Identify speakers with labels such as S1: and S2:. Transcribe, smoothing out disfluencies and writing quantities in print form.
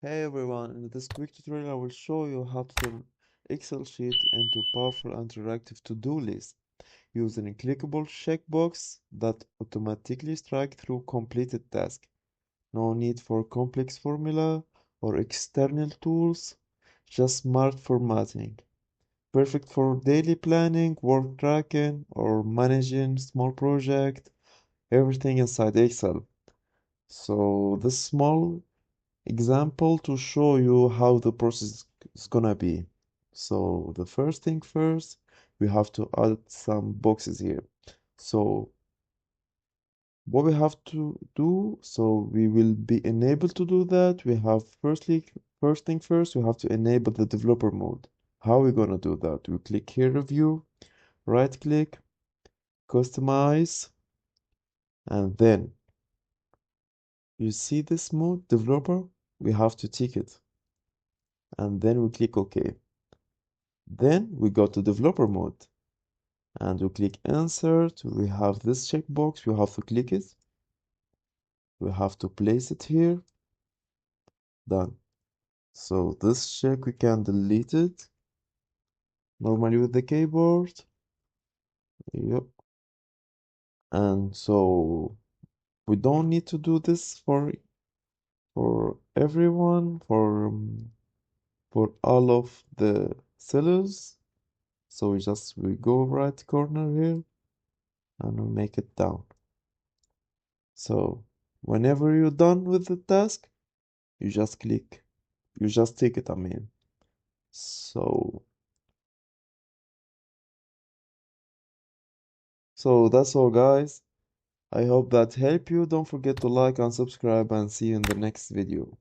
S1: Hey everyone, in this quick tutorial I will show you how to turn Excel sheet into powerful interactive to-do list using a clickable checkbox that automatically strike through completed tasks. No need for complex formula or external tools, just smart formatting. Perfect for daily planning, work tracking, or managing small project, everything inside Excel. So this small example to show you how the process is gonna be. So the first thing first, we have to add some boxes here. So what we have to do, so we will be enabled to do that. We have first thing first, we have to enable the developer mode. How are we gonna do that? We click here review, right click, customize, and then you see this mode developer, we have to tick it, and then we click OK. Then we go to developer mode and we click insert. We have this checkbox, we have to click it. We have to place it here. Done. So this check we can delete it normally with the keyboard. Yep. And so we don't need to do this for everyone, for all of the sellers. So we go right corner here and we make it down. So whenever you're done with the task, you just click, you just take it, I mean. So, so that's all, guys. I hope that helped you. Don't forget to like and subscribe and see you in the next video.